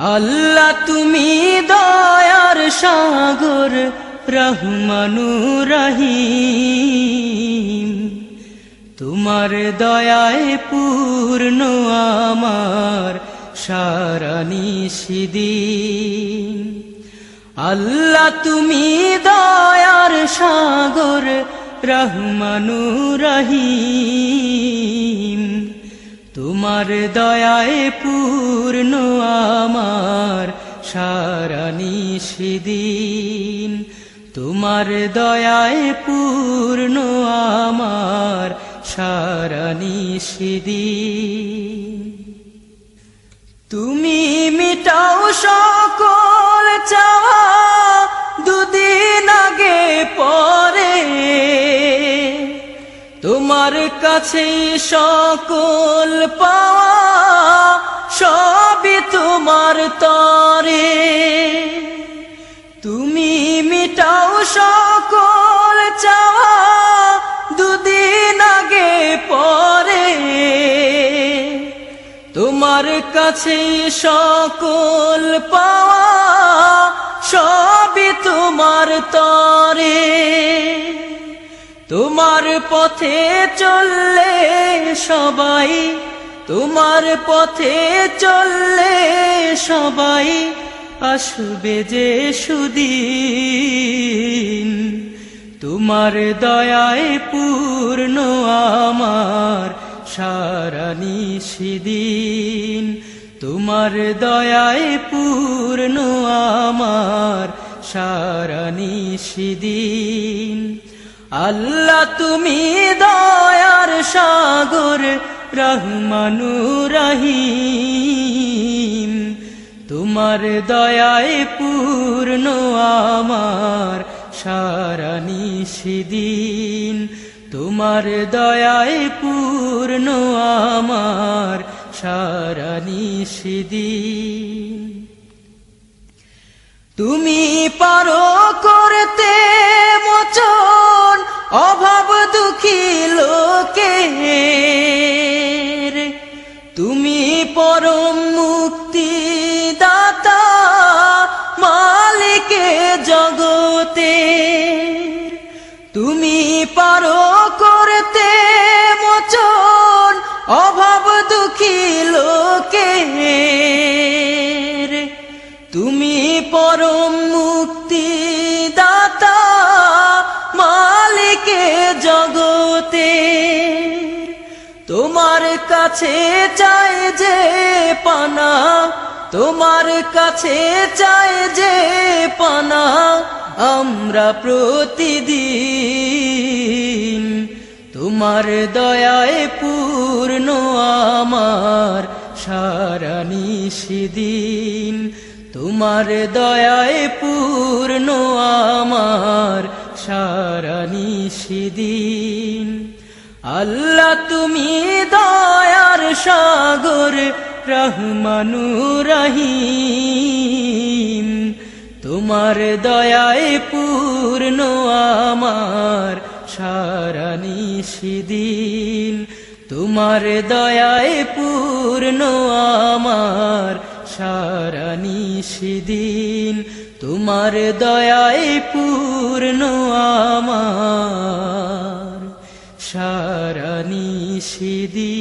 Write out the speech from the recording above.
আল্লাহ তুমি দয়ার সাগর রহমানুর রহিম, তোমার দয়ায় পূর্ণ আমার সারা নিশিদিন। আল্লাহ তুমি দয়ার সাগর রহমানুর রহিম, তোমার দয়ায় পূর্ণ আমার সারা নিশিদিন। তোমার দয়ায় পূর্ণ আমার সারা নিশিদিন। তুমি মিটাও সকল চাওয়া দুদিন আগে পরে, তোমার কাছে সকল পাওয়া সবই তোমার তরে। তুমি মিটাও সকল চাওয়া দুদিন আগে পরে, তোমার কাছে সকল পাওয়া সবই তোমার তরে। তোমার পথে চললে সবাই, তোমার পথে চললে সবাই আসবে যে সুদিন। তোমার দয়ায় পূর্ণ আমার সারা নিশিদিন। তোমার দয়ায় পূর্ণ আমার সারা নিশিদিন। আল্লাহ তুমি দয়ার সাগর রহমানুর রহিম, তোমার দয়ায় পূর্ণ আমার সারা নিশিদিন। তোমার দয়ায় পূর্ণ আমার সারা নিশিদিন। তুমি পারো করতে মোচন অভাব দুঃখী লোকের, তুমি পরম মুক্তি দাতা মালিকে জগতের। তুমি পারো করতে মোচন অভাব দুঃখী লোকের, তুমি পরম মুক্তি দাতা মালিকে জগতের। তোমার কাছে চাই যে পানা, তোমার কাছে চাই যে পানা আমরা প্রতিদিন। তোমার দয়ায় পূর্ণ আমার সারা নিশিদিন। তোমার দয়ায় পূর্ণ আমার সারা নিশিদিন। আল্লাহ তুমি দয়ার সাগর রহমানুর রহিম, তোমার দয়ায় পূর্ণ আমার সারা নিশিদিন। তোমার দয়ায় পূর্ণ আমার সারা নিশিদিন। তোমার দয়ায় পূর্ণ আমার সারা নিশিদিন।